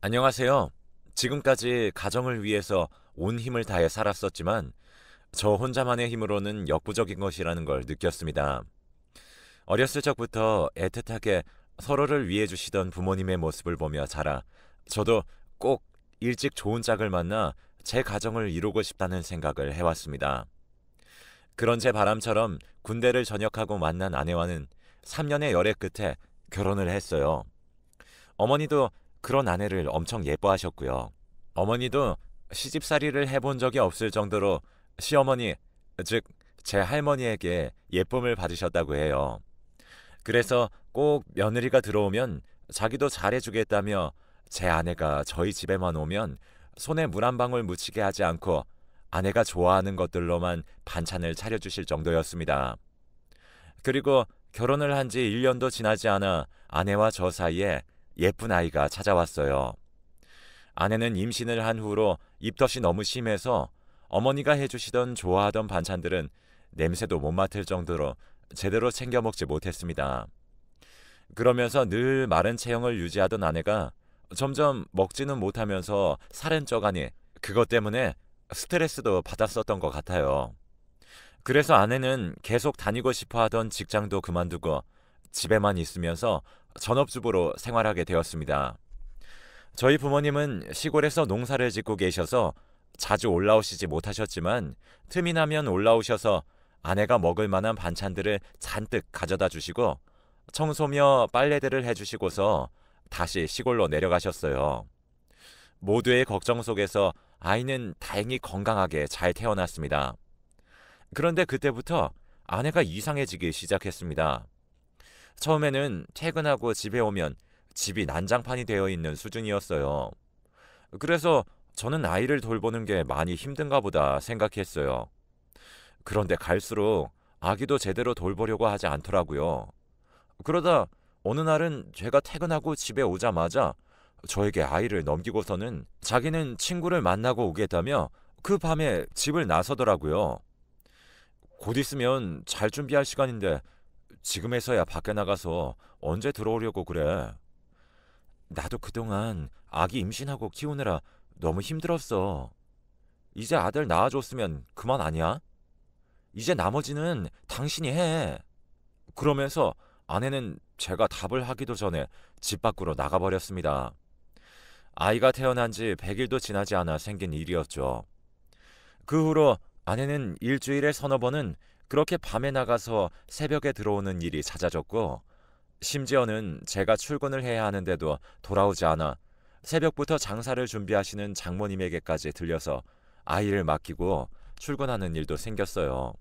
안녕하세요. 지금까지 가정을 위해서 온 힘을 다해 살았었지만 저 혼자만의 힘으로는 역부족인 것이라는 걸 느꼈습니다. 어렸을 적부터 애틋하게 서로를 위해 주시던 부모님의 모습을 보며 자라 저도 꼭 일찍 좋은 짝을 만나 제 가정을 이루고 싶다는 생각을 해왔습니다. 그런 제 바람처럼 군대를 전역하고 만난 아내와는 3년의 열애 끝에 결혼을 했어요. 어머니도 그런 아내를 엄청 예뻐하셨고요. 어머니도 시집살이를 해본 적이 없을 정도로 시어머니, 즉 제 할머니에게 예쁨을 받으셨다고 해요. 그래서 꼭 며느리가 들어오면 자기도 잘해주겠다며 제 아내가 저희 집에만 오면 손에 물 한 방울 묻히게 하지 않고 아내가 좋아하는 것들로만 반찬을 차려주실 정도였습니다. 그리고 결혼을 한 지 1년도 지나지 않아 아내와 저 사이에 예쁜 아이가 찾아왔어요. 아내는 임신을 한 후로 입덧이 너무 심해서 어머니가 해주시던 좋아하던 반찬들은 냄새도 못 맡을 정도로 제대로 챙겨 먹지 못했습니다. 그러면서 늘 마른 체형을 유지하던 아내가 점점 먹지는 못하면서 살은 쪄가니 그것 때문에 스트레스도 받았었던 것 같아요. 그래서 아내는 계속 다니고 싶어 하던 직장도 그만두고 집에만 있으면서 전업주부로 생활하게 되었습니다. 저희 부모님은 시골에서 농사를 짓고 계셔서 자주 올라오시지 못하셨지만 틈이 나면 올라오셔서 아내가 먹을 만한 반찬들을 잔뜩 가져다 주시고 청소며 빨래들을 해주시고서 다시 시골로 내려가셨어요. 모두의 걱정 속에서 아이는 다행히 건강하게 잘 태어났습니다. 그런데 그때부터 아내가 이상해지기 시작했습니다. 처음에는 퇴근하고 집에 오면 집이 난장판이 되어 있는 수준이었어요. 그래서 저는 아이를 돌보는 게 많이 힘든가 보다 생각했어요. 그런데 갈수록 아기도 제대로 돌보려고 하지 않더라고요. 그러다 어느 날은 제가 퇴근하고 집에 오자마자 저에게 아이를 넘기고서는 자기는 친구를 만나고 오겠다며 그 밤에 집을 나서더라고요. 곧 있으면 잘 준비할 시간인데 지금에서야 밖에 나가서 언제 들어오려고 그래. 나도 그동안 아기 임신하고 키우느라 너무 힘들었어. 이제 아들 낳아줬으면 그만 아니야? 이제 나머지는 당신이 해. 그러면서 아내는 제가 답을 하기도 전에 집 밖으로 나가버렸습니다. 아이가 태어난 지 100일도 지나지 않아 생긴 일이었죠. 그 후로 아내는 일주일에 서너 번은 그렇게 밤에 나가서 새벽에 들어오는 일이 잦아졌고, 심지어는 제가 출근을 해야 하는데도 돌아오지 않아 새벽부터 장사를 준비하시는 장모님에게까지 들려서 아이를 맡기고 출근하는 일도 생겼어요.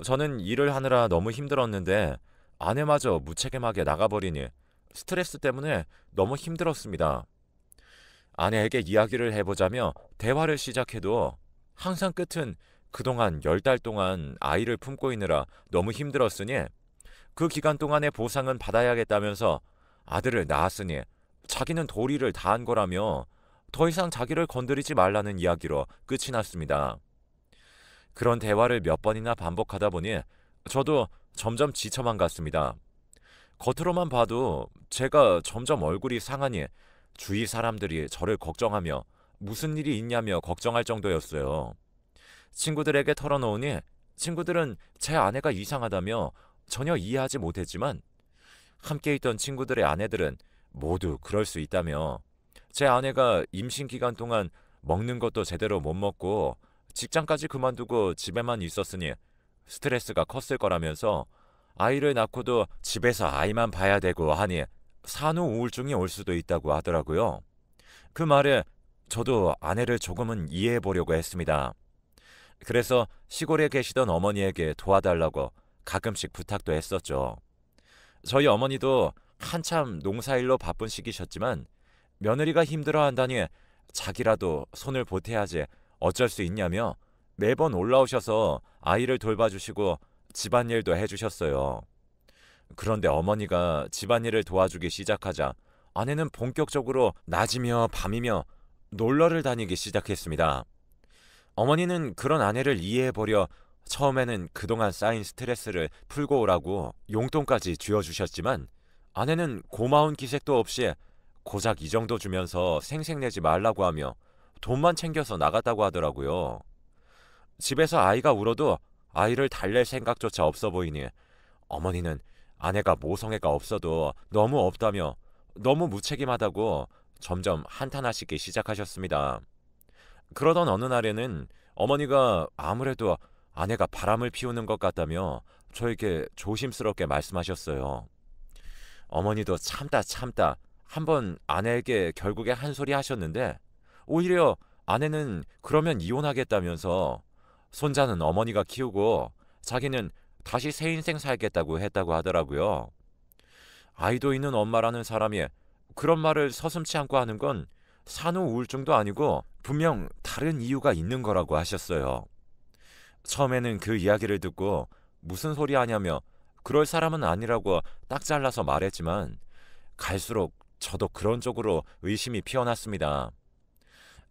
저는 일을 하느라 너무 힘들었는데 아내마저 무책임하게 나가버리니 스트레스 때문에 너무 힘들었습니다. 아내에게 이야기를 해보자며 대화를 시작해도 항상 끝은 그동안 10달 동안 아이를 품고 있느라 너무 힘들었으니 그 기간 동안의 보상은 받아야겠다면서 아들을 낳았으니 자기는 도리를 다한 거라며 더 이상 자기를 건드리지 말라는 이야기로 끝이 났습니다. 그런 대화를 몇 번이나 반복하다 보니 저도 점점 지쳐만 갔습니다. 겉으로만 봐도 제가 점점 얼굴이 상하니 주위 사람들이 저를 걱정하며 무슨 일이 있냐며 걱정할 정도였어요. 친구들에게 털어놓으니 친구들은 제 아내가 이상하다며 전혀 이해하지 못했지만 함께 있던 친구들의 아내들은 모두 그럴 수 있다며 제 아내가 임신 기간 동안 먹는 것도 제대로 못 먹고 직장까지 그만두고 집에만 있었으니 스트레스가 컸을 거라면서 아이를 낳고도 집에서 아이만 봐야 되고 하니 산후 우울증이 올 수도 있다고 하더라고요. 그 말에 저도 아내를 조금은 이해해 보려고 했습니다. 그래서 시골에 계시던 어머니에게 도와달라고 가끔씩 부탁도 했었죠. 저희 어머니도 한참 농사일로 바쁜 시기셨지만 며느리가 힘들어한다니 자기라도 손을 보태야지 어쩔 수 있냐며 매번 올라오셔서 아이를 돌봐주시고 집안일도 해주셨어요. 그런데 어머니가 집안일을 도와주기 시작하자 아내는 본격적으로 낮이며 밤이며 놀러를 다니기 시작했습니다. 어머니는 그런 아내를 이해해보려 처음에는 그동안 쌓인 스트레스를 풀고 오라고 용돈까지 쥐어주셨지만 아내는 고마운 기색도 없이 고작 이 정도 주면서 생색내지 말라고 하며 돈만 챙겨서 나갔다고 하더라고요. 집에서 아이가 울어도 아이를 달랠 생각조차 없어 보이니 어머니는 아내가 모성애가 없어도 너무 없다며 너무 무책임하다고 점점 한탄하시기 시작하셨습니다. 그러던 어느 날에는 어머니가 아무래도 아내가 바람을 피우는 것 같다며 저에게 조심스럽게 말씀하셨어요. 어머니도 참다 한번 아내에게 결국에 한 소리 하셨는데 오히려 아내는 그러면 이혼하겠다면서 손자는 어머니가 키우고 자기는 다시 새 인생 살겠다고 했다고 하더라고요. 아이도 있는 엄마라는 사람이 그런 말을 서슴지 않고 하는 건 산후 우울증도 아니고 분명 다른 이유가 있는 거라고 하셨어요. 처음에는 그 이야기를 듣고 무슨 소리 하냐며 그럴 사람은 아니라고 딱 잘라서 말했지만 갈수록 저도 그런 쪽으로 의심이 피어났습니다.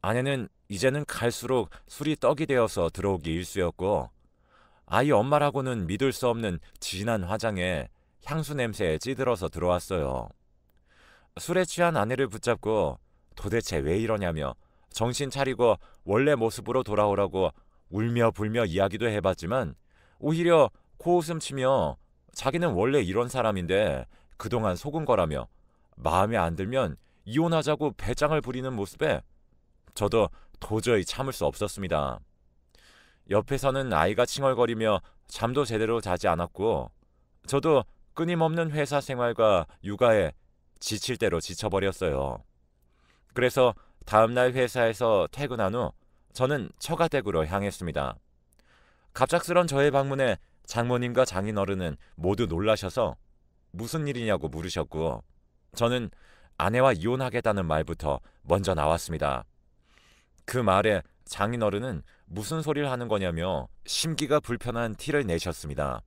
아내는 이제는 갈수록 술이 떡이 되어서 들어오기 일쑤였고 아이 엄마라고는 믿을 수 없는 진한 화장에 향수 냄새에 찌들어서 들어왔어요. 술에 취한 아내를 붙잡고 도대체 왜 이러냐며 정신 차리고 원래 모습으로 돌아오라고 울며 불며 이야기도 해봤지만 오히려 코웃음 치며 자기는 원래 이런 사람인데 그동안 속은 거라며 마음에 안 들면 이혼하자고 배짱을 부리는 모습에 저도 도저히 참을 수 없었습니다. 옆에서는 아이가 칭얼거리며 잠도 제대로 자지 않았고 저도 끊임없는 회사 생활과 육아에 지칠 대로 지쳐버렸어요. 그래서 다음날 회사에서 퇴근한 후 저는 처가댁으로 향했습니다. 갑작스런 저의 방문에 장모님과 장인어른은 모두 놀라셔서 무슨 일이냐고 물으셨고 저는 아내와 이혼하겠다는 말부터 먼저 나왔습니다. 그 말에 장인어른은 무슨 소리를 하는 거냐며 심기가 불편한 티를 내셨습니다.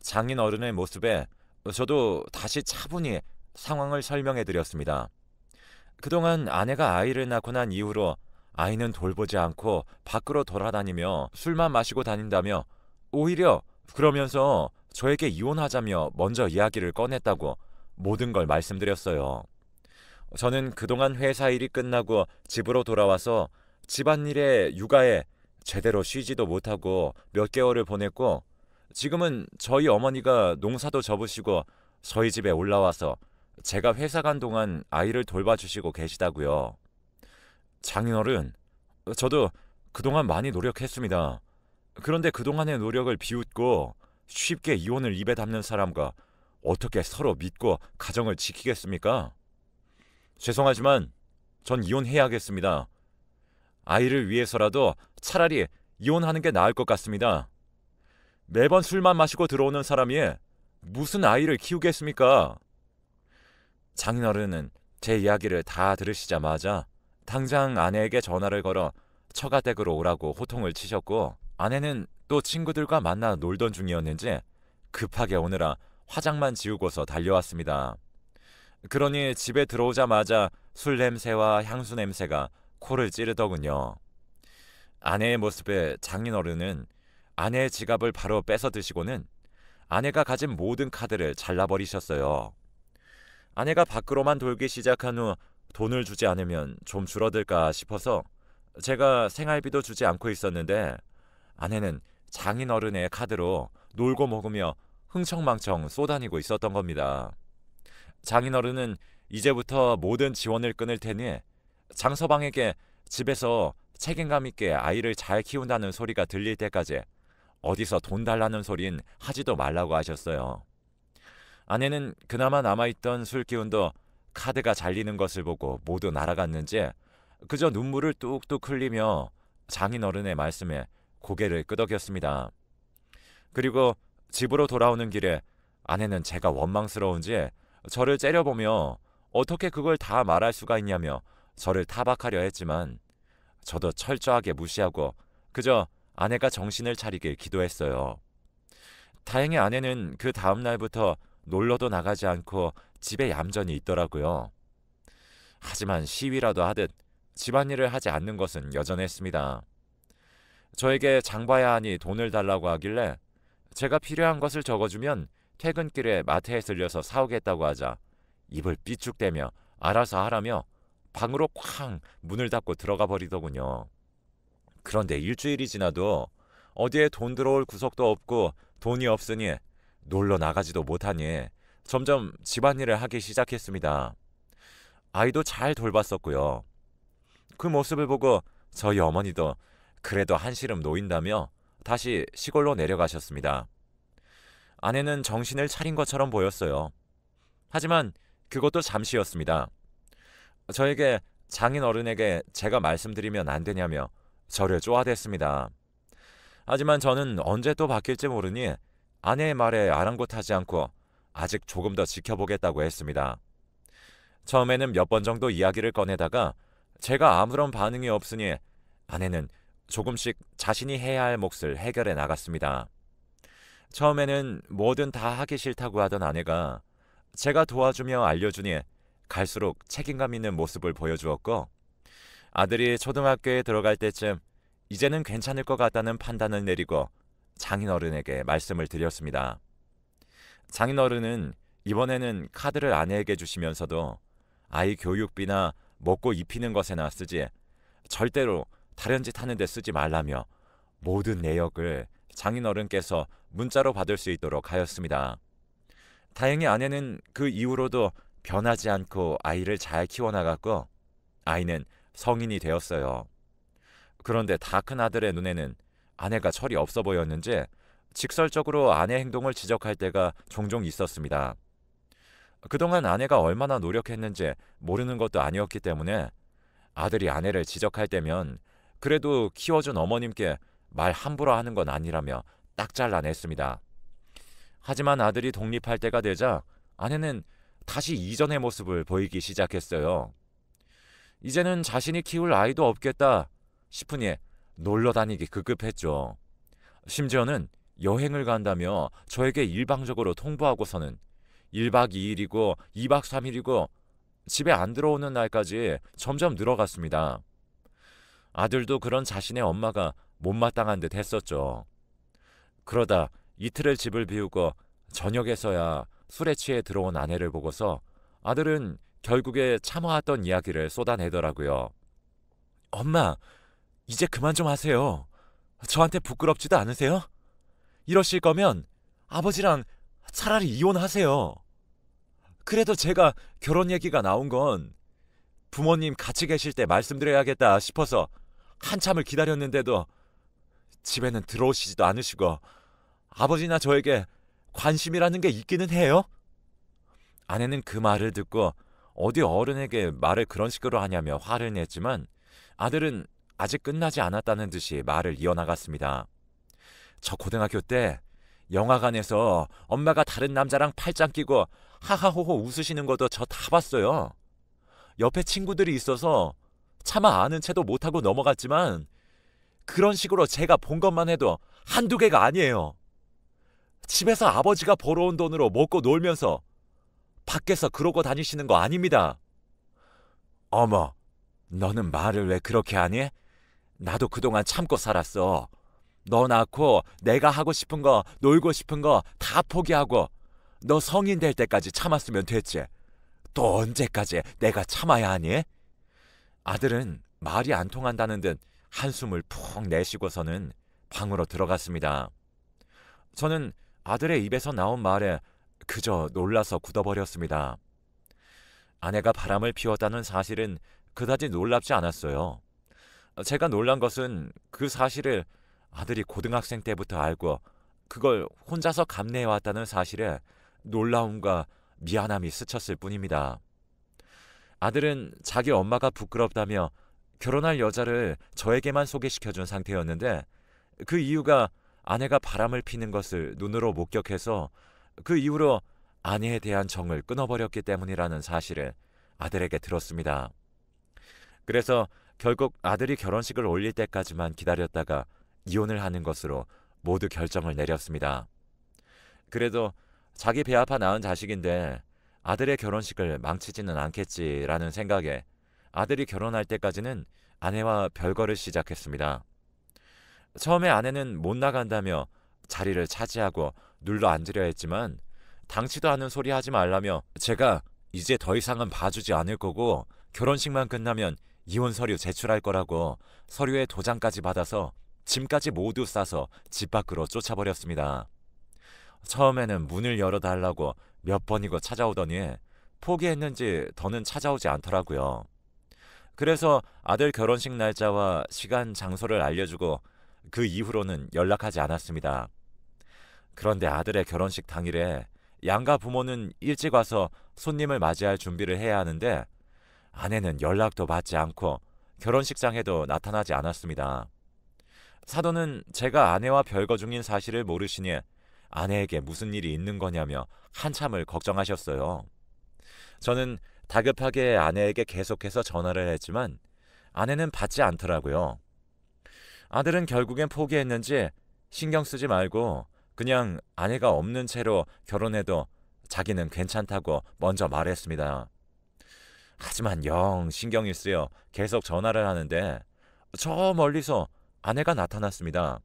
장인어른의 모습에 저도 다시 차분히 상황을 설명해 드렸습니다. 그동안 아내가 아이를 낳고 난 이후로 아이는 돌보지 않고 밖으로 돌아다니며 술만 마시고 다닌다며 오히려 그러면서 저에게 이혼하자며 먼저 이야기를 꺼냈다고 모든 걸 말씀드렸어요. 저는 그동안 회사 일이 끝나고 집으로 돌아와서 집안일에 육아에 제대로 쉬지도 못하고 몇 개월을 보냈고 지금은 저희 어머니가 농사도 접으시고 저희 집에 올라와서 제가 회사 간 동안 아이를 돌봐주시고 계시다고요. 장인어른, 저도 그동안 많이 노력했습니다. 그런데 그동안의 노력을 비웃고 쉽게 이혼을 입에 담는 사람과 어떻게 서로 믿고 가정을 지키겠습니까? 죄송하지만 전 이혼해야겠습니다. 아이를 위해서라도 차라리 이혼하는 게 나을 것 같습니다. 매번 술만 마시고 들어오는 사람이 무슨 아이를 키우겠습니까? 장인어른은 제 이야기를 다 들으시자마자 당장 아내에게 전화를 걸어 처가댁으로 오라고 호통을 치셨고 아내는 또 친구들과 만나 놀던 중이었는지 급하게 오느라 화장만 지우고서 달려왔습니다. 그러니 집에 들어오자마자 술 냄새와 향수 냄새가 코를 찌르더군요. 아내의 모습에 장인어른은 아내의 지갑을 바로 뺏어 드시고는 아내가 가진 모든 카드를 잘라버리셨어요. 아내가 밖으로만 돌기 시작한 후 돈을 주지 않으면 좀 줄어들까 싶어서 제가 생활비도 주지 않고 있었는데 아내는 장인어른의 카드로 놀고 먹으며 흥청망청 쏘다니고 있었던 겁니다. 장인어른은 이제부터 모든 지원을 끊을 테니 장서방에게 집에서 책임감 있게 아이를 잘 키운다는 소리가 들릴 때까지 어디서 돈 달라는 소린 하지도 말라고 하셨어요. 아내는 그나마 남아있던 술 기운도 카드가 잘리는 것을 보고 모두 날아갔는지 그저 눈물을 뚝뚝 흘리며 장인어른의 말씀에 고개를 끄덕였습니다. 그리고 집으로 돌아오는 길에 아내는 제가 원망스러운지 저를 째려보며 어떻게 그걸 다 말할 수가 있냐며 저를 타박하려 했지만 저도 철저하게 무시하고 그저 아내가 정신을 차리길 기도했어요. 다행히 아내는 그 다음 날부터 놀러도 나가지 않고 집에 얌전히 있더라고요. 하지만 시위라도 하듯 집안일을 하지 않는 것은 여전했습니다. 저에게 장 봐야 하니 돈을 달라고 하길래 제가 필요한 것을 적어주면 퇴근길에 마트에 들려서 사오겠다고 하자 입을 삐죽대며 알아서 하라며 방으로 쾅 문을 닫고 들어가 버리더군요. 그런데 일주일이 지나도 어디에 돈 들어올 구석도 없고 돈이 없으니 놀러 나가지도 못하니 점점 집안일을 하기 시작했습니다. 아이도 잘 돌봤었고요. 그 모습을 보고 저희 어머니도 그래도 한시름 놓인다며 다시 시골로 내려가셨습니다. 아내는 정신을 차린 것처럼 보였어요. 하지만 그것도 잠시였습니다. 저에게 장인 어른에게 제가 말씀드리면 안 되냐며 저를 쪼아댔습니다. 하지만 저는 언제 또 바뀔지 모르니 아내의 말에 아랑곳하지 않고 아직 조금 더 지켜보겠다고 했습니다. 처음에는 몇 번 정도 이야기를 꺼내다가 제가 아무런 반응이 없으니 아내는 조금씩 자신이 해야 할 몫을 해결해 나갔습니다. 처음에는 뭐든 다 하기 싫다고 하던 아내가 제가 도와주며 알려주니 갈수록 책임감 있는 모습을 보여주었고, 아들이 초등학교에 들어갈 때쯤 이제는 괜찮을 것 같다는 판단을 내리고 장인어른에게 말씀을 드렸습니다. 장인어른은 이번에는 카드를 아내에게 주시면서도 아이 교육비나 먹고 입히는 것에나 쓰지 절대로 다른 짓 하는 데 쓰지 말라며 모든 내역을 장인어른께서 문자로 받을 수 있도록 하였습니다. 다행히 아내는 그 이후로도 변하지 않고 아이를 잘 키워나갔고 아이는 성인이 되었어요. 그런데 다 큰 아들의 눈에는 아내가 철이 없어 보였는지 직설적으로 아내 행동을 지적할 때가 종종 있었습니다. 그동안 아내가 얼마나 노력했는지 모르는 것도 아니었기 때문에 아들이 아내를 지적할 때면 그래도 키워준 어머님께 말 함부로 하는 건 아니라며 딱 잘라냈습니다. 하지만 아들이 독립할 때가 되자 아내는 다시 이전의 모습을 보이기 시작했어요. 이제는 자신이 키울 아이도 없겠다 싶으니 놀러 다니기 급급했죠. 심지어는 여행을 간다며 저에게 일방적으로 통보하고서는 1박 2일이고 2박 3일이고 집에 안 들어오는 날까지 점점 늘어갔습니다. 아들도 그런 자신의 엄마가 못마땅한 듯 했었죠. 그러다 이틀을 집을 비우고 저녁에서야 술에 취해 들어온 아내를 보고서 아들은 결국에 참아왔던 이야기를 쏟아내더라고요. 엄마, 이제 그만 좀 하세요. 저한테 부끄럽지도 않으세요? 이러실 거면 아버지랑 차라리 이혼하세요. 그래도 제가 결혼 얘기가 나온 건 부모님 같이 계실 때 말씀드려야겠다 싶어서 한참을 기다렸는데도 집에는 들어오시지도 않으시고 아버지나 저에게 관심이라는 게 있기는 해요? 아내는 그 말을 듣고 어디 어른에게 말을 그런 식으로 하냐며 화를 냈지만 아들은 아직 끝나지 않았다는 듯이 말을 이어나갔습니다. 저 고등학교 때 영화관에서 엄마가 다른 남자랑 팔짱 끼고 하하호호 웃으시는 것도 저 다 봤어요. 옆에 친구들이 있어서 차마 아는 채도 못하고 넘어갔지만 그런 식으로 제가 본 것만 해도 한두 개가 아니에요. 집에서 아버지가 벌어온 돈으로 먹고 놀면서 밖에서 그러고 다니시는 거 아닙니다. 어머, 너는 말을 왜 그렇게 하니? 나도 그동안 참고 살았어. 너 낳고 내가 하고 싶은 거, 놀고 싶은 거 다 포기하고 너 성인 될 때까지 참았으면 됐지. 또 언제까지 내가 참아야 하니? 아들은 말이 안 통한다는 듯 한숨을 푹 내쉬고서는 방으로 들어갔습니다. 저는 아들의 입에서 나온 말에 그저 놀라서 굳어버렸습니다. 아내가 바람을 피웠다는 사실은 그다지 놀랍지 않았어요. 제가 놀란 것은 그 사실을 아들이 고등학생 때부터 알고 그걸 혼자서 감내해왔다는 사실에 놀라움과 미안함이 스쳤을 뿐입니다. 아들은 자기 엄마가 부끄럽다며 결혼할 여자를 저에게만 소개시켜준 상태였는데 그 이유가 아내가 바람을 피는 것을 눈으로 목격해서 그 이후로 아내에 대한 정을 끊어버렸기 때문이라는 사실을 아들에게 들었습니다. 그래서 결국 아들이 결혼식을 올릴 때까지만 기다렸다가 이혼을 하는 것으로 모두 결정을 내렸습니다. 그래도 자기 배 아파 낳은 자식인데 아들의 결혼식을 망치지는 않겠지라는 생각에 아들이 결혼할 때까지는 아내와 별거를 시작했습니다. 처음에 아내는 못 나간다며 자리를 차지하고 눌러 앉으려 했지만 당치도 않은 소리 하지 말라며 제가 이제 더 이상은 봐주지 않을 거고 결혼식만 끝나면 이혼 서류 제출할 거라고 서류에 도장까지 받아서 짐까지 모두 싸서 집 밖으로 쫓아버렸습니다. 처음에는 문을 열어달라고 몇 번이고 찾아오더니 포기했는지 더는 찾아오지 않더라고요. 그래서 아들 결혼식 날짜와 시간, 장소를 알려주고 그 이후로는 연락하지 않았습니다. 그런데 아들의 결혼식 당일에 양가 부모는 일찍 와서 손님을 맞이할 준비를 해야 하는데 아내는 연락도 받지 않고 결혼식장에도 나타나지 않았습니다. 사돈은 제가 아내와 별거 중인 사실을 모르시니 아내에게 무슨 일이 있는 거냐며 한참을 걱정하셨어요. 저는 다급하게 아내에게 계속해서 전화를 했지만 아내는 받지 않더라고요. 아들은 결국엔 포기했는지 신경 쓰지 말고 그냥 아내가 없는 채로 결혼해도 자기는 괜찮다고 먼저 말했습니다. 하지만 영 신경이 쓰여 계속 전화를 하는데 저 멀리서 아내가 나타났습니다.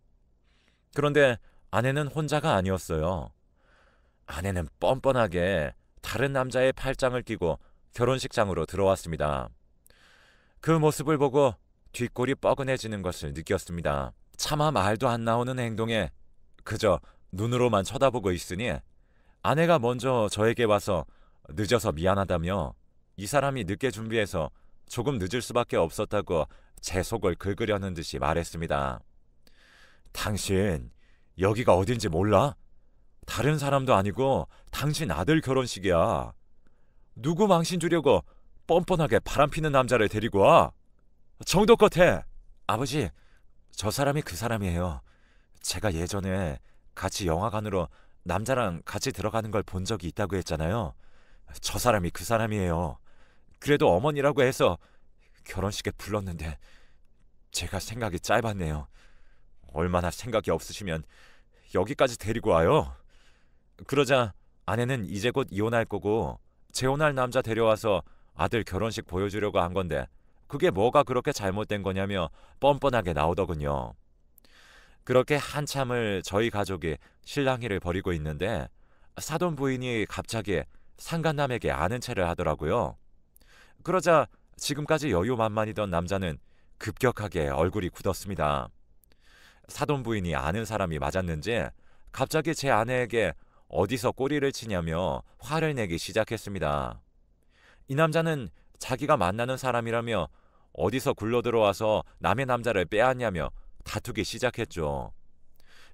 그런데 아내는 혼자가 아니었어요. 아내는 뻔뻔하게 다른 남자의 팔짱을 끼고 결혼식장으로 들어왔습니다. 그 모습을 보고 뒷골이 뻐근해지는 것을 느꼈습니다. 차마 말도 안 나오는 행동에 그저 눈으로만 쳐다보고 있으니 아내가 먼저 저에게 와서 늦어서 미안하다며 이 사람이 늦게 준비해서 조금 늦을 수밖에 없었다고 제 속을 긁으려는 듯이 말했습니다. 당신 여기가 어딘지 몰라? 다른 사람도 아니고 당신 아들 결혼식이야. 누구 망신 주려고 뻔뻔하게 바람피는 남자를 데리고 와? 정도껏 해. 아버지, 저 사람이 그 사람이에요. 제가 예전에 같이 영화관으로 남자랑 같이 들어가는 걸 본 적이 있다고 했잖아요. 저 사람이 그 사람이에요. 그래도 어머니라고 해서 결혼식에 불렀는데 제가 생각이 짧았네요. 얼마나 생각이 없으시면 여기까지 데리고 와요. 그러자 아내는 이제 곧 이혼할 거고 재혼할 남자 데려와서 아들 결혼식 보여주려고 한 건데 그게 뭐가 그렇게 잘못된 거냐며 뻔뻔하게 나오더군요. 그렇게 한참을 저희 가족이 실랑이를 벌이고 있는데 사돈 부인이 갑자기 상간남에게 아는 체를 하더라고요. 그러자 지금까지 여유만만이던 남자는 급격하게 얼굴이 굳었습니다. 사돈 부인이 아는 사람이 맞았는지 갑자기 제 아내에게 어디서 꼬리를 치냐며 화를 내기 시작했습니다. 이 남자는 자기가 만나는 사람이라며 어디서 굴러들어와서 남의 남자를 빼앗냐며 다투기 시작했죠.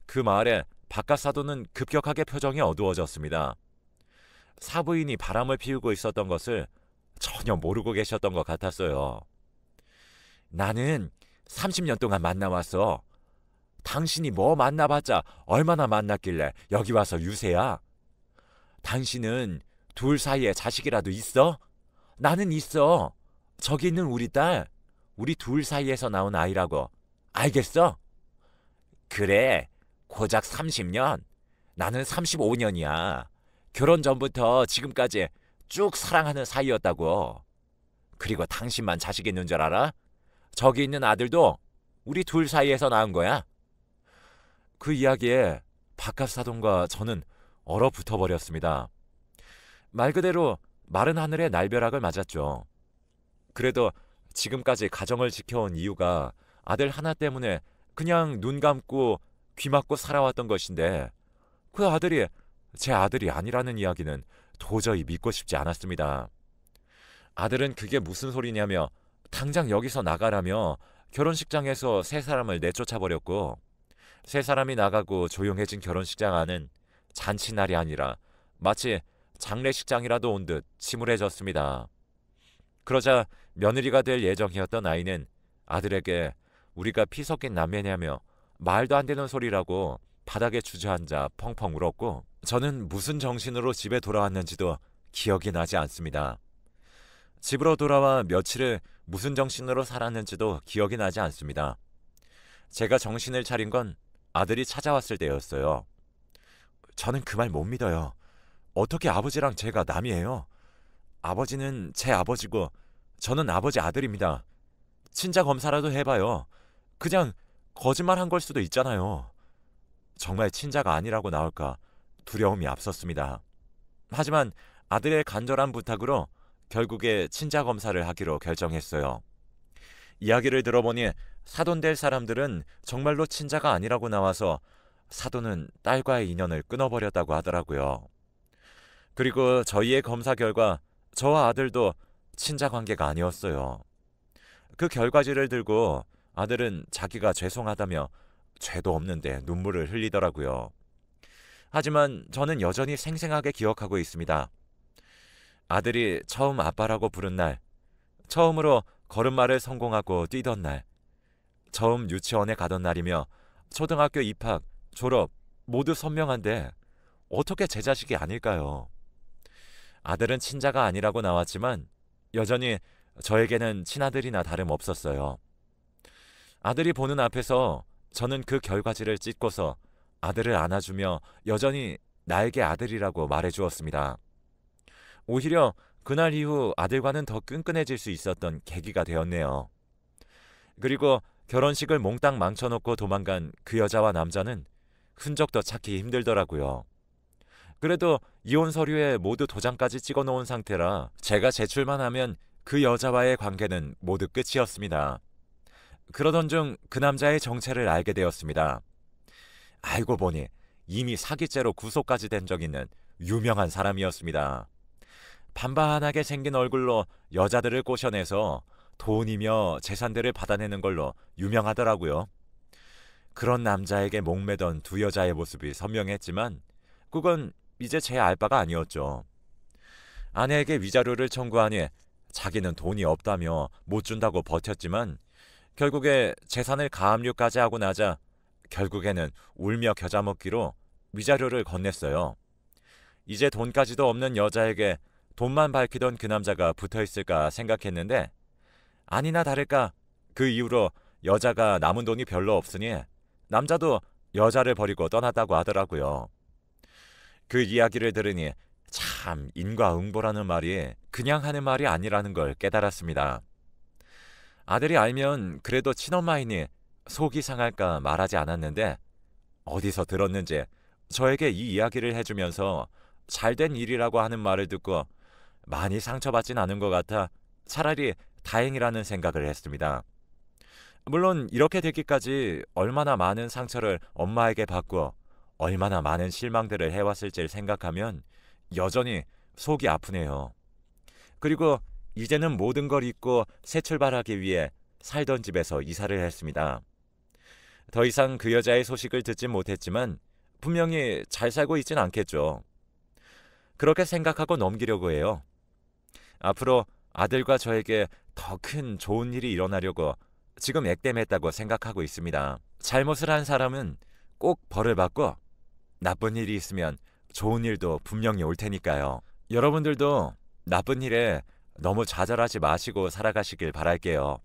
그 말에 바깥 사돈은 급격하게 표정이 어두워졌습니다. 사부인이 바람을 피우고 있었던 것을 전혀 모르고 계셨던 것 같았어요. 나는 30년 동안 만나왔어. 당신이 뭐 만나봤자 얼마나 만났길래 여기 와서 유세야? 당신은 둘 사이에 자식이라도 있어? 나는 있어. 저기 있는 우리 딸, 우리 둘 사이에서 나온 아이라고. 알겠어? 그래, 고작 30년? 나는 35년이야. 결혼 전부터 지금까지 쭉 사랑하는 사이였다고. 그리고 당신만 자식 있는 줄 알아? 저기 있는 아들도 우리 둘 사이에서 낳은 거야. 그 이야기에 바깥 사돈과 저는 얼어붙어 버렸습니다. 말 그대로 마른 하늘의 날벼락을 맞았죠. 그래도 지금까지 가정을 지켜온 이유가 아들 하나 때문에 그냥 눈 감고 귀 막고 살아왔던 것인데 그 아들이 제 아들이 아니라는 이야기는 도저히 믿고 싶지 않았습니다. 아들은 그게 무슨 소리냐며 당장 여기서 나가라며 결혼식장에서 세 사람을 내쫓아버렸고 세 사람이 나가고 조용해진 결혼식장 안은 잔치날이 아니라 마치 장례식장이라도 온 듯 침울해졌습니다. 그러자 며느리가 될 예정이었던 아이는 아들에게 우리가 피 섞인 남매냐며 말도 안 되는 소리라고 바닥에 주저앉아 펑펑 울었고 저는 무슨 정신으로 집에 돌아왔는지도 기억이 나지 않습니다. 집으로 돌아와 며칠을 무슨 정신으로 살았는지도 기억이 나지 않습니다. 제가 정신을 차린 건 아들이 찾아왔을 때였어요. 저는 그 말 못 믿어요. 어떻게 아버지랑 제가 남이에요? 아버지는 제 아버지고 저는 아버지 아들입니다. 친자 검사라도 해봐요. 그냥 거짓말한 걸 수도 있잖아요. 정말 친자가 아니라고 나올까 두려움이 앞섰습니다. 하지만 아들의 간절한 부탁으로 결국에 친자 검사를 하기로 결정했어요. 이야기를 들어보니 사돈될 사람들은 정말로 친자가 아니라고 나와서 사돈은 딸과의 인연을 끊어버렸다고 하더라고요. 그리고 저희의 검사 결과 저와 아들도 친자 관계가 아니었어요. 그 결과지를 들고 아들은 자기가 죄송하다며 죄도 없는데 눈물을 흘리더라고요. 하지만 저는 여전히 생생하게 기억하고 있습니다. 아들이 처음 아빠라고 부른 날, 처음으로 걸음마를 성공하고 뛰던 날, 처음 유치원에 가던 날이며 초등학교 입학, 졸업 모두 선명한데 어떻게 제 자식이 아닐까요? 아들은 친자가 아니라고 나왔지만 여전히 저에게는 친아들이나 다름없었어요. 아들이 보는 앞에서 저는 그 결과지를 찢고서 아들을 안아주며 여전히 나에게 아들이라고 말해주었습니다. 오히려 그날 이후 아들과는 더 끈끈해질 수 있었던 계기가 되었네요. 그리고 결혼식을 몽땅 망쳐놓고 도망간 그 여자와 남자는 흔적도 찾기 힘들더라고요. 그래도 이혼 서류에 모두 도장까지 찍어놓은 상태라 제가 제출만 하면 그 여자와의 관계는 모두 끝이었습니다. 그러던 중 그 남자의 정체를 알게 되었습니다. 알고 보니 이미 사기죄로 구속까지 된 적 있는 유명한 사람이었습니다. 반반하게 생긴 얼굴로 여자들을 꼬셔내서 돈이며 재산들을 받아내는 걸로 유명하더라고요. 그런 남자에게 목매던 두 여자의 모습이 선명했지만 그건 이제 제 알 바가 아니었죠. 아내에게 위자료를 청구하니 자기는 돈이 없다며 못 준다고 버텼지만 결국에 재산을 가압류까지 하고 나자 결국에는 울며 겨자 먹기로 위자료를 건넸어요. 이제 돈까지도 없는 여자에게 돈만 밝히던 그 남자가 붙어있을까 생각했는데 아니나 다를까 그 이후로 여자가 남은 돈이 별로 없으니 남자도 여자를 버리고 떠났다고 하더라고요. 그 이야기를 들으니 참 인과응보라는 말이 그냥 하는 말이 아니라는 걸 깨달았습니다. 아들이 알면 그래도 친엄마이니 속이 상할까 말하지 않았는데 어디서 들었는지 저에게 이 이야기를 해주면서 잘된 일이라고 하는 말을 듣고 많이 상처받진 않은 것 같아 차라리 다행이라는 생각을 했습니다. 물론 이렇게 되기까지 얼마나 많은 상처를 엄마에게 받고 얼마나 많은 실망들을 해왔을지를 생각하면 여전히 속이 아프네요. 그리고 이제는 모든 걸 잊고 새 출발하기 위해 살던 집에서 이사를 했습니다. 더 이상 그 여자의 소식을 듣진 못했지만 분명히 잘 살고 있진 않겠죠. 그렇게 생각하고 넘기려고 해요. 앞으로 아들과 저에게 더 큰 좋은 일이 일어나려고 지금 액땜했다고 생각하고 있습니다. 잘못을 한 사람은 꼭 벌을 받고 나쁜 일이 있으면 좋은 일도 분명히 올 테니까요. 여러분들도 나쁜 일에 너무 좌절하지 마시고 살아가시길 바랄게요.